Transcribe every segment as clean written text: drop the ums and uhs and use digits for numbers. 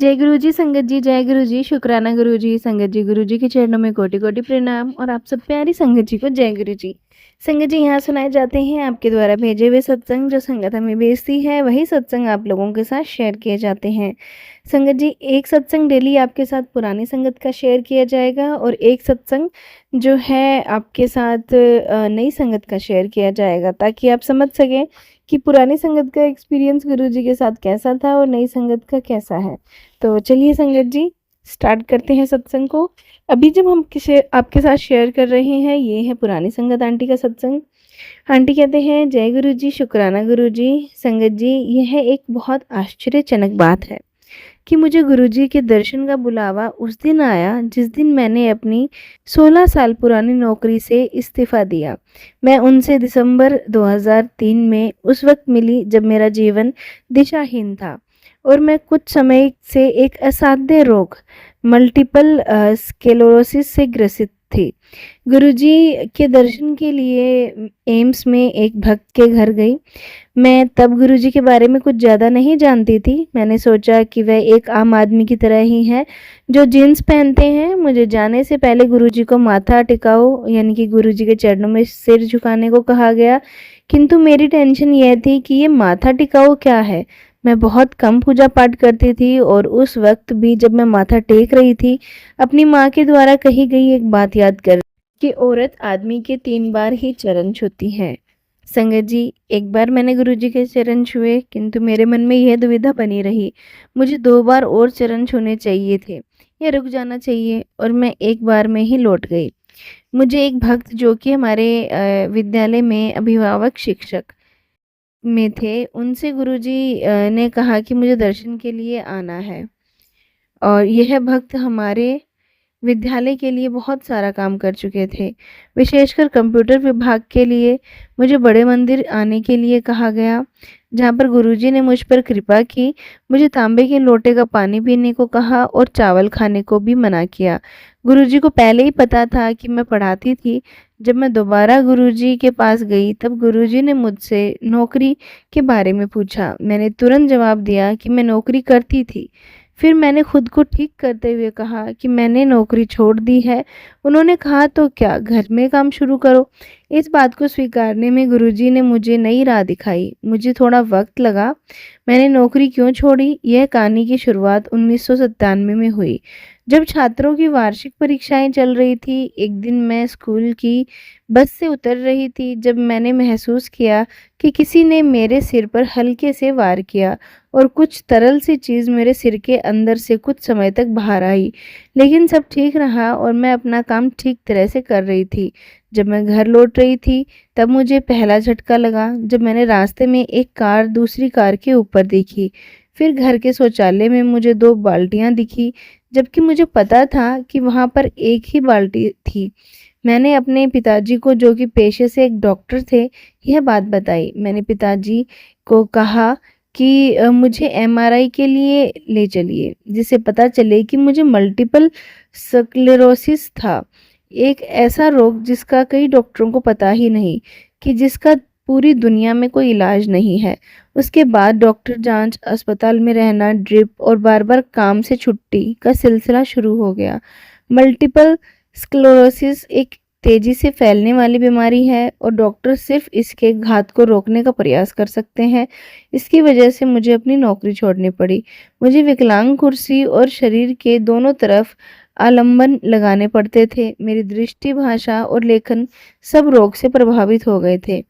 जय गुरु जी संगत जी, जय गुरु जी, शुक्राना गुरु जी, संगत जी गुरु जी के चरणों में कोटि कोटि प्रणाम और आप सब प्यारी संगत जी को जय गुरु जी। संगत जी यहाँ सुनाए जाते हैं आपके द्वारा भेजे हुए सत्संग, जो संगत हमें भेजती है वही सत्संग आप लोगों के साथ शेयर किए जाते हैं। संगत जी एक सत्संग डेली आपके साथ पुरानी संगत का शेयर किया जाएगा और एक सत्संग जो है आपके साथ नई संगत का शेयर किया जाएगा, ताकि आप समझ सकें कि पुरानी संगत का एक्सपीरियंस गुरु जी के साथ कैसा था और नई संगत का कैसा है। तो चलिए संगत जी स्टार्ट करते हैं सत्संग को। अभी जब हम किसे आपके साथ शेयर कर रहे हैं, ये है पुरानी संगत आंटी का सत्संग। आंटी कहते हैं, जय गुरु जी, शुक्राना गुरु जी। संगत जी, यह एक बहुत आश्चर्यजनक बात है कि मुझे गुरु जी के दर्शन का बुलावा उस दिन आया जिस दिन मैंने अपनी 16 साल पुरानी नौकरी से इस्तीफ़ा दिया। मैं उनसे दिसंबर 2003 में उस वक्त मिली जब मेरा जीवन दिशाहीन था और मैं कुछ समय से एक असाध्य रोग मल्टीपल स्क्लेरोसिस से ग्रसित थी। गुरुजी के दर्शन के लिए एम्स में एक भक्त के घर गई। मैं तब गुरुजी के बारे में कुछ ज़्यादा नहीं जानती थी। मैंने सोचा कि वह एक आम आदमी की तरह ही है जो जीन्स पहनते हैं। मुझे जाने से पहले गुरुजी को माथा टिकाओ यानी कि गुरुजी के चरणों में सिर झुकाने को कहा गया, किंतु मेरी टेंशन यह थी कि ये माथा टिकाओ क्या है। मैं बहुत कम पूजा पाठ करती थी और उस वक्त भी जब मैं माथा टेक रही थी, अपनी माँ के द्वारा कही गई एक बात याद कर कि औरत आदमी के 3 बार ही चरण छूती है। संगत जी, एक बार मैंने गुरुजी के चरण छुए, किंतु मेरे मन में यह दुविधा बनी रही। मुझे 2 बार और चरण छूने चाहिए थे या रुक जाना चाहिए, और मैं एक बार में ही लौट गई। मुझे एक भक्त जो कि हमारे विद्यालय में अभिभावक शिक्षक में थे, उनसे गुरुजी ने कहा कि मुझे दर्शन के लिए आना है। और यह भक्त हमारे विद्यालय के लिए बहुत सारा काम कर चुके थे। विशेषकर कंप्यूटर विभाग के लिए मुझे बड़े मंदिर आने के लिए कहा गया, जहाँ पर गुरुजी ने मुझ पर कृपा की। मुझे तांबे के लोटे का पानी पीने को कहा और चावल खाने को भी मना किया। गुरुजी को पहले ही पता था कि मैं पढ़ाती थी। जब मैं दोबारा गुरुजी के पास गई तब गुरुजी ने मुझसे नौकरी के बारे में पूछा। मैंने तुरंत जवाब दिया कि मैं नौकरी करती थी। फिर मैंने खुद को ठीक करते हुए कहा कि मैंने नौकरी छोड़ दी है। उन्होंने कहा, तो क्या घर में काम शुरू करो। इस बात को स्वीकारने में गुरुजी ने मुझे नई राह दिखाई। मुझे थोड़ा वक्त लगा। मैंने नौकरी क्यों छोड़ी, यह कहानी की शुरुआत 1997 में हुई, जब छात्रों की वार्षिक परीक्षाएं चल रही थी। एक दिन मैं स्कूल की बस से उतर रही थी जब मैंने महसूस किया कि किसी ने मेरे सिर पर हल्के से वार किया और कुछ तरल सी चीज़ मेरे सिर के अंदर से कुछ समय तक बाहर आई। लेकिन सब ठीक रहा और मैं अपना काम ठीक तरह से कर रही थी। जब मैं घर लौट रही थी तब मुझे पहला झटका लगा जब मैंने रास्ते में एक कार दूसरी कार के ऊपर देखी। फिर घर के शौचालय में मुझे 2 बाल्टियां दिखी, जबकि मुझे पता था कि वहाँ पर एक ही बाल्टी थी। मैंने अपने पिताजी को, जो कि पेशे से एक डॉक्टर थे, यह बात बताई। मैंने पिताजी को कहा कि मुझे एमआरआई के लिए ले चलिए, जिससे पता चले कि मुझे मल्टीपल स्क्लेरोसिस था, एक ऐसा रोग जिसका कई डॉक्टरों को पता ही नहीं, कि जिसका पूरी दुनिया में कोई इलाज नहीं है। उसके बाद डॉक्टर जांच, अस्पताल में रहना, ड्रिप और बार-बार काम से छुट्टी का सिलसिला शुरू हो गया। मल्टीपल स्क्लेरोसिस एक तेजी से फैलने वाली बीमारी है और डॉक्टर सिर्फ इसके घात को रोकने का प्रयास कर सकते हैं। इसकी वजह से मुझे अपनी नौकरी छोड़नी पड़ी। मुझे विकलांग कुर्सी और शरीर के दोनों तरफ आलंबन लगाने पड़ते थे। मेरी दृष्टि, भाषा और लेखन सब रोग से प्रभावित हो गए थे।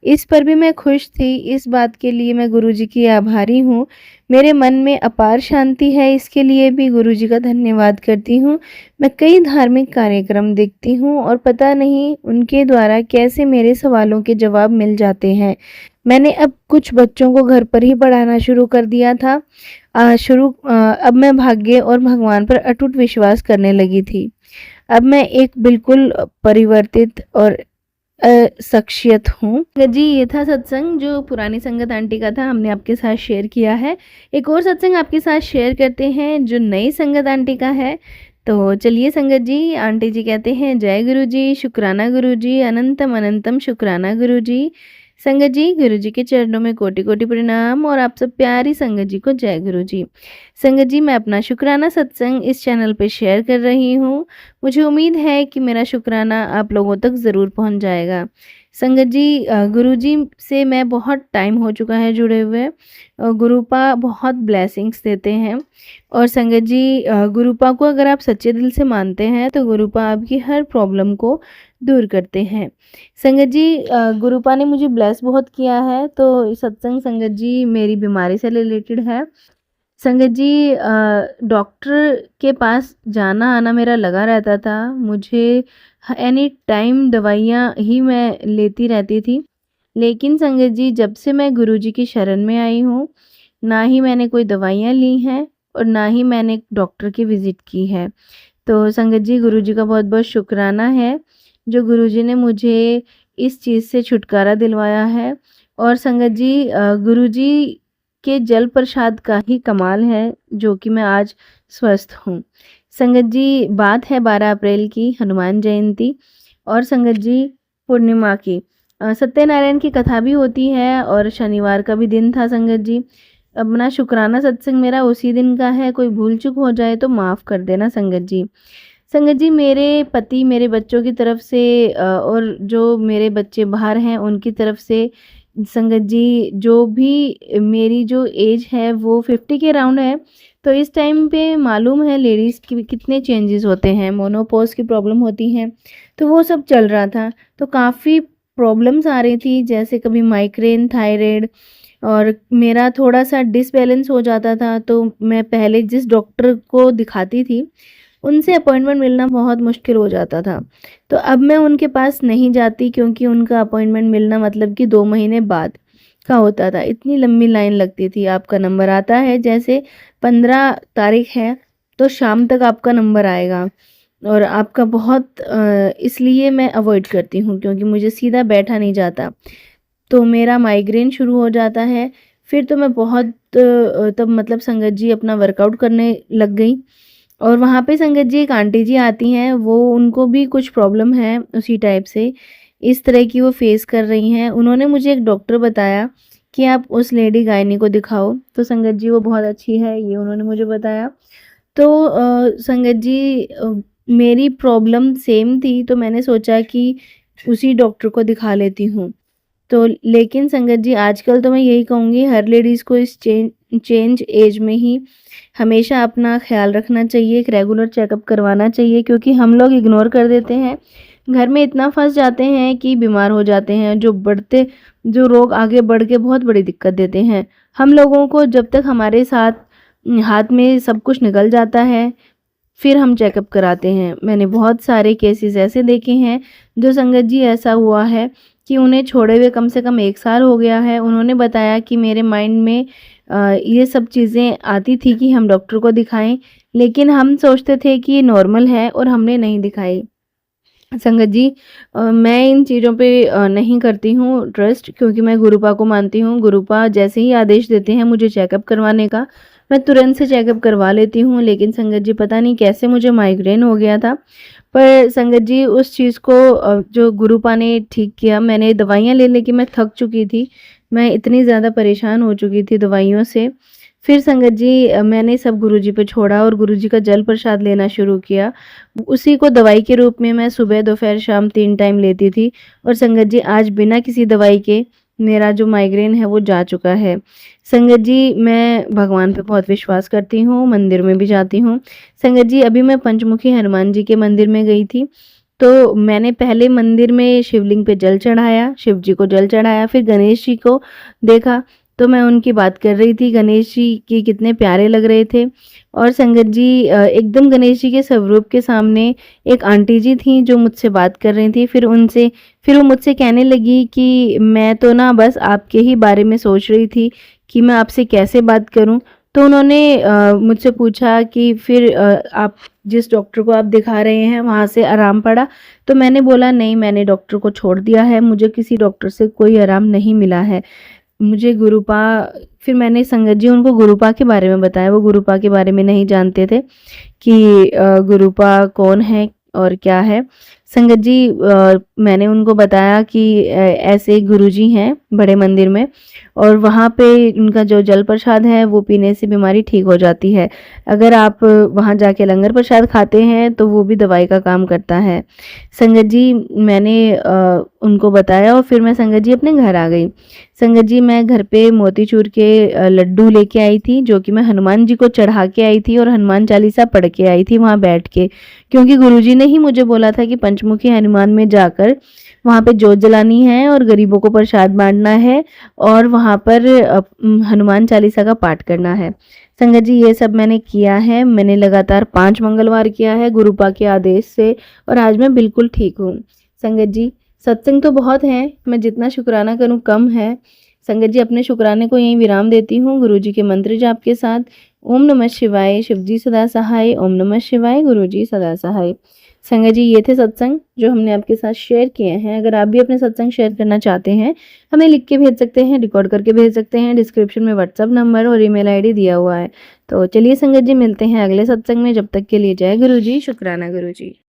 इस पर भी मैं खुश थी। इस बात के लिए मैं गुरुजी की आभारी हूँ। मेरे मन में अपार शांति है, इसके लिए भी गुरुजी का धन्यवाद करती हूँ। मैं कई धार्मिक कार्यक्रम देखती हूँ और पता नहीं उनके द्वारा कैसे मेरे सवालों के जवाब मिल जाते हैं। मैंने अब कुछ बच्चों को घर पर ही पढ़ाना शुरू कर दिया था। अब मैं भाग्य और भगवान पर अटूट विश्वास करने लगी थी। अब मैं एक बिल्कुल परिवर्तित और शख्सियत हूँ। जी ये था सत्संग जो पुरानी संगत आंटी का था, हमने आपके साथ शेयर किया है। एक और सत्संग आपके साथ शेयर करते हैं जो नई संगत आंटी का है। तो चलिए संगत जी, आंटी जी कहते हैं, जय गुरु जी, शुक्राना गुरु जी, अनंतम अनंतम शुक्राना गुरु जी। संगत जी, गुरु जी के चरणों में कोटि कोटि प्रणाम और आप सब प्यारी संगत जी को जय गुरु जी। संगत जी, मैं अपना शुक्राना सत्संग इस चैनल पे शेयर कर रही हूँ। मुझे उम्मीद है कि मेरा शुक्राना आप लोगों तक ज़रूर पहुँच जाएगा। संगत जी, गुरु जी से मैं बहुत टाइम हो चुका है जुड़े हुए। गुरुपा बहुत ब्लेसिंग्स देते हैं और संगत जी, गुरुपा को अगर आप सच्चे दिल से मानते हैं तो गुरुपा आपकी हर प्रॉब्लम को दूर करते हैं। संगत जी, गुरुपा ने मुझे ब्लेस बहुत किया है, तो सत्संग संगत जी मेरी बीमारी से रिलेटेड है। संगत जी, डॉक्टर के पास जाना आना मेरा लगा रहता था। मुझे एनी टाइम दवाइयाँ ही मैं लेती रहती थी। लेकिन संगत जी, जब से मैं गुरु जी की शरण में आई हूँ, ना ही मैंने कोई दवाइयाँ ली हैं और ना ही मैंने डॉक्टर की विज़िट की है। तो संगत जी, गुरु जी का बहुत बहुत शुक्राना है, जो गुरु जी ने मुझे इस चीज़ से छुटकारा दिलवाया है। और संगत जी, गुरु जी के जल प्रसाद का ही कमाल है जो कि मैं आज स्वस्थ हूँ। संगत जी, बात है 12 अप्रैल की, हनुमान जयंती और संगत जी पूर्णिमा की। सत्यनारायण की कथा भी होती है और शनिवार का भी दिन था संगत जी। अपना शुक्राना सत्संग मेरा उसी दिन का है, कोई भूल चूक हो जाए तो माफ़ कर देना संगत जी। संगत जी, मेरे पति मेरे बच्चों की तरफ से और जो मेरे बच्चे बाहर हैं उनकी तरफ से संगत जी, जो भी मेरी जो एज है वो 50 के अराउंड है। तो इस टाइम पे मालूम है लेडीज़ की भी कितने चेंजेस होते हैं, मोनोपॉज़ की प्रॉब्लम होती है, तो वो सब चल रहा था। तो काफ़ी प्रॉब्लम्स आ रही थी, जैसे कभी माइग्रेन, थायराइड और मेरा थोड़ा-सा डिसबैलेंस हो जाता था। तो मैं पहले जिस डॉक्टर को दिखाती थी, उनसे अपॉइंटमेंट मिलना बहुत मुश्किल हो जाता था। तो अब मैं उनके पास नहीं जाती, क्योंकि उनका अपॉइंटमेंट मिलना मतलब कि 2 महीने बाद का होता था। इतनी लंबी लाइन लगती थी। आपका नंबर आता है, जैसे 15 तारीख है तो शाम तक आपका नंबर आएगा और आपका बहुत इसलिए मैं अवॉइड करती हूँ, क्योंकि मुझे सीधा बैठा नहीं जाता। तो मेरा माइग्रेन शुरू हो जाता है। फिर तो मैं बहुत तब मतलब संगत जी अपना वर्कआउट करने लग गई। और वहाँ पे संगत जी एक आंटी जी आती हैं, वो उनको भी कुछ प्रॉब्लम है उसी टाइप से, इस तरह की वो फेस कर रही हैं। उन्होंने मुझे एक डॉक्टर बताया कि आप उस लेडी गायनी को दिखाओ। तो संगत जी, वो बहुत अच्छी है, ये उन्होंने मुझे बताया। तो संगत जी, मेरी प्रॉब्लम सेम थी, तो मैंने सोचा कि उसी डॉक्टर को दिखा लेती हूँ। तो लेकिन संगत जी, आजकल तो मैं यही कहूँगी, हर लेडीज़ को इस चेंज एज में ही हमेशा अपना ख़्याल रखना चाहिए, एक रेगुलर चेकअप करवाना चाहिए, क्योंकि हम लोग इग्नोर कर देते हैं। घर में इतना फँस जाते हैं कि बीमार हो जाते हैं, जो रोग आगे बढ़ के बहुत बड़ी दिक्कत देते हैं। हम लोगों को जब तक हमारे साथ हाथ में सब कुछ निकल जाता है, फिर हम चेकअप कराते हैं। मैंने बहुत सारे केसेस ऐसे देखे हैं, जो संगत जी ऐसा हुआ है कि उन्हें छोड़े हुए कम से कम 1 साल हो गया है। उन्होंने बताया कि मेरे माइंड में ये सब चीज़ें आती थी कि हम डॉक्टर को दिखाएँ, लेकिन हम सोचते थे कि ये नॉर्मल है और हमने नहीं दिखाई। संगत जी, मैं इन चीज़ों पे नहीं करती हूँ ट्रस्ट, क्योंकि मैं गुरुपा को मानती हूँ। गुरुपा जैसे ही आदेश देते हैं मुझे चेकअप करवाने का, मैं तुरंत से चेकअप करवा लेती हूँ। लेकिन संगत जी, पता नहीं कैसे मुझे माइग्रेन हो गया था। पर संगत जी, उस चीज़ को जो गुरुपा ने ठीक किया। मैंने दवाइयाँ ले लेके मैं थक चुकी थी। मैं इतनी ज़्यादा परेशान हो चुकी थी दवाइयों से। फिर संगत जी, मैंने सब गुरुजी पे छोड़ा और गुरुजी का जल प्रसाद लेना शुरू किया। उसी को दवाई के रूप में मैं सुबह, दोपहर, शाम 3 टाइम लेती थी। और संगत जी, आज बिना किसी दवाई के मेरा जो माइग्रेन है वो जा चुका है। संगत जी, मैं भगवान पे बहुत विश्वास करती हूँ, मंदिर में भी जाती हूँ। संगत जी, अभी मैं पंचमुखी हनुमान जी के मंदिर में गई थी। तो मैंने पहले मंदिर में शिवलिंग पे जल चढ़ाया, शिव जी को जल चढ़ाया, फिर गणेश जी को देखा। तो मैं उनकी बात कर रही थी, गणेश जी की कितने प्यारे लग रहे थे। और संगत जी, एकदम गणेश जी के स्वरूप के सामने एक आंटी जी थी जो मुझसे बात कर रही थी। फिर वो मुझसे कहने लगी कि मैं तो ना बस आपके ही बारे में सोच रही थी कि मैं आपसे कैसे बात करूं। तो उन्होंने मुझसे पूछा कि फिर आप जिस डॉक्टर को आप दिखा रहे हैं वहाँ से आराम पड़ा? तो मैंने बोला, नहीं, मैंने डॉक्टर को छोड़ दिया है, मुझे किसी डॉक्टर से कोई आराम नहीं मिला है। मुझे गुरुपा फिर मैंने संगत जी उनको गुरुपा के बारे में बताया। वो गुरुपा के बारे में नहीं जानते थे कि गुरुपा कौन है और क्या है। संगत जी मैंने उनको बताया कि ऐसे गुरुजी हैं बड़े मंदिर में और वहाँ पे उनका जो जल प्रसाद है वो पीने से बीमारी ठीक हो जाती है। अगर आप वहाँ जाके लंगर प्रसाद खाते हैं तो वो भी दवाई का काम करता है। संगत जी मैंने उनको बताया और फिर मैं संगत जी अपने घर आ गई। संगत जी मैं घर पे मोतीचूर के लड्डू लेके आई थी जो कि मैं हनुमान जी को चढ़ा के आई थी और हनुमान चालीसा पढ़ के आई थी वहाँ बैठ के, क्योंकि गुरुजी ने ही मुझे बोला था कि पंचमुखी हनुमान में जाकर वहाँ पे जोत जलानी है और गरीबों को प्रसाद बांटना है और वहाँ पर हनुमान चालीसा का पाठ करना है। संगत जी ये सब मैंने किया है। मैंने लगातार 5 मंगलवार किया है गुरुपा के आदेश से और आज मैं बिल्कुल ठीक हूँ। संगत जी सत्संग तो बहुत हैं, मैं जितना शुक्राना करूँ कम है। संगत जी अपने शुक्राने को यहीं विराम देती हूँ गुरुजी के मंत्र जाप के साथ। ओम नमः शिवाय, शिवजी सदा सहाय। ओम नमः शिवाय, गुरुजी सदा सहाय। संगत जी ये थे सत्संग जो हमने आपके साथ शेयर किए हैं। अगर आप भी अपने सत्संग शेयर करना चाहते हैं हमें लिख के भेज सकते हैं, रिकॉर्ड करके भेज सकते हैं। डिस्क्रिप्शन में व्हाट्सअप नंबर और ईमेल आईडी दिया हुआ है। तो चलिए संगत जी मिलते हैं अगले सत्संग में। जब तक के लिए जय गुरुजी, शुक्राना गुरुजी।